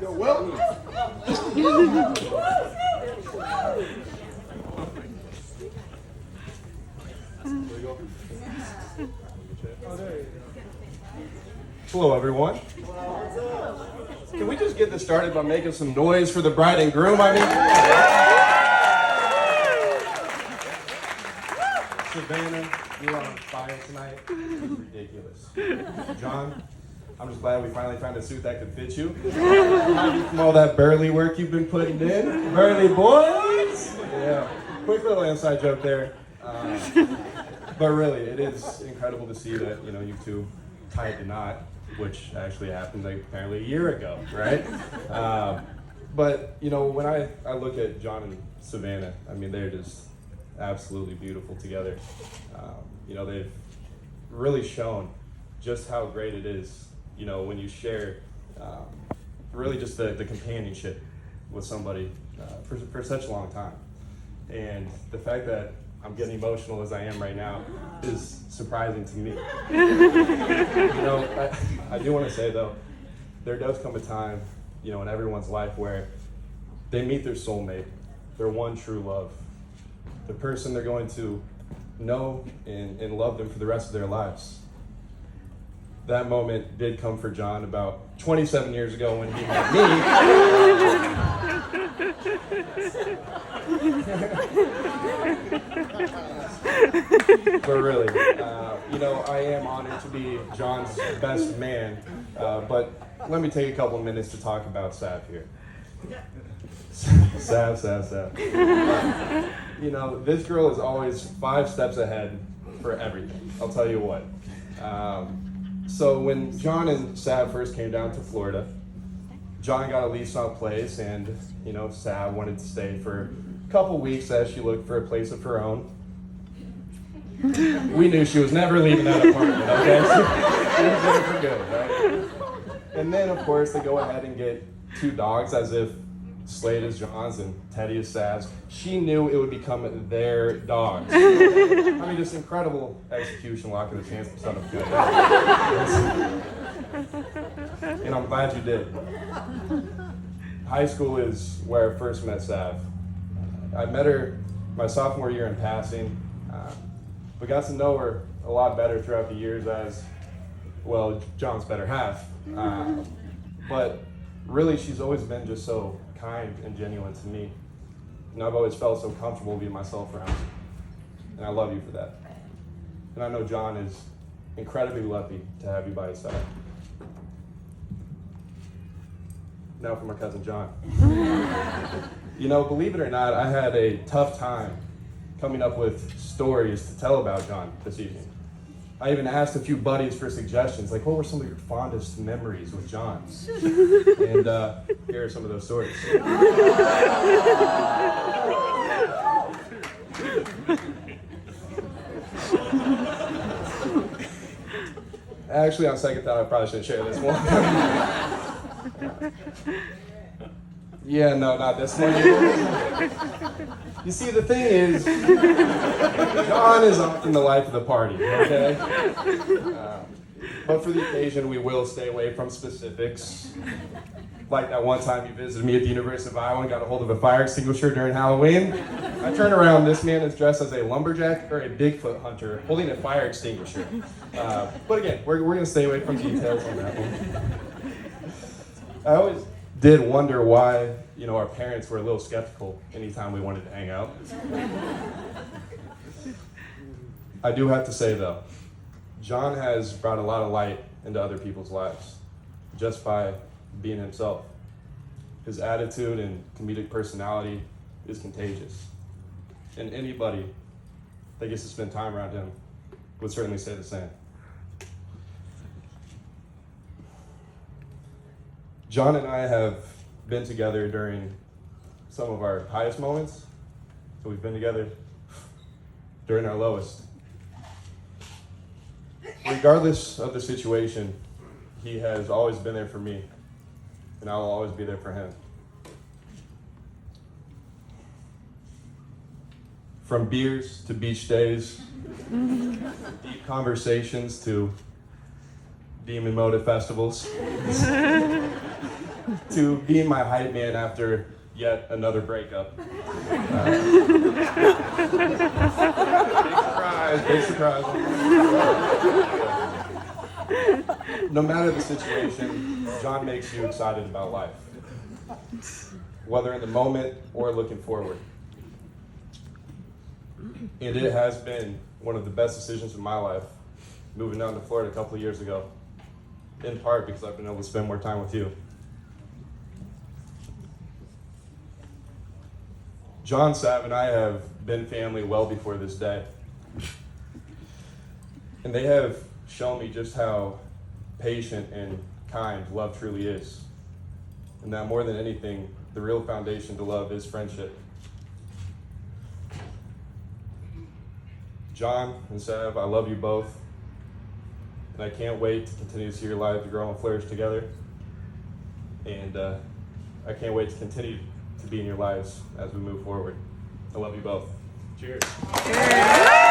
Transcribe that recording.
You're welcome. Hello, everyone. Can we just get this started by making some noise for the bride and groom? Savannah, you're on fire tonight. It's ridiculous. John, I'm just glad we finally found a suit that could fit you. From all that Burley work you've been putting in. Burley boys! Yeah, quick little inside joke there. But really, it is incredible to see that, you two tied the knot, which actually happened apparently a year ago, right? But, when I look at John and Savannah, they're just absolutely beautiful together. They've really shown just how great it is, when you share really just the companionship with somebody for such a long time. And the fact that I'm getting emotional as I am right now is surprising to me. I do want to say though, there does come a time, in everyone's life where they meet their soulmate, their one true love, the person they're going to know and love them for the rest of their lives. That moment did come for John about 27 years ago when he met me. But really, I am honored to be John's best man, but let me take a couple minutes to talk about Sav here. Sav. This girl is always 5 steps ahead for everything. I'll tell you what. So when John and Sav first came down to Florida, John got a lease on a place, and Sav wanted to stay for a couple weeks as she looked for a place of her own. We knew she was never leaving that apartment, okay? She was there for good, right? And then, of course, they go ahead and get 2 dogs, as if Slade is John's and Teddy is Sav's. She knew it would become their dogs. Just incredible execution, locking the chance for son of good. And I'm glad you did. High school is where I first met Sav. I met her my sophomore year in passing, but got to know her a lot better throughout the years as, well, John's better half. But really, she's always been just so kind and genuine to me. And I've always felt so comfortable being myself around her. And I love you for that. And I know John is incredibly lucky to have you by his side. Now for my cousin John. Believe it or not, I had a tough time coming up with stories to tell about John this evening. I even asked a few buddies for suggestions, like what were some of your fondest memories with John? And here are some of those stories. Actually, on second thought, I probably shouldn't share this one. Yeah, no, not this one either. You see, the thing is, John is often the life of the party, okay? But for the occasion, we will stay away from specifics. Like that one time you visited me at the University of Iowa and got a hold of a fire extinguisher during Halloween. I turn around, this man is dressed as a lumberjack or a Bigfoot hunter holding a fire extinguisher. But again, we're going to stay away from details on that one. I always did wonder why, our parents were a little skeptical anytime we wanted to hang out. I do have to say though, John has brought a lot of light into other people's lives just by being himself. His attitude and comedic personality is contagious. And anybody that gets to spend time around him would certainly say the same. John and I have been together during some of our highest moments, so we've been together during our lowest. Regardless of the situation, he has always been there for me, and I will always be there for him. From beers to beach days, deep conversations to demon mode at festivals. to being my hype man after yet another breakup. Big surprise. No matter the situation, John makes you excited about life, whether in the moment or looking forward. And it has been one of the best decisions of my life, moving down to Florida a couple of years ago, in part because I've been able to spend more time with you. John, Sav, and I have been family well before this day. And they have shown me just how patient and kind love truly is. And that more than anything, the real foundation to love is friendship. John and Sav, I love you both. And I can't wait to continue to see your lives grow and flourish together. And I can't wait to continue to be in your lives as we move forward. I love you both. Cheers. Cheers.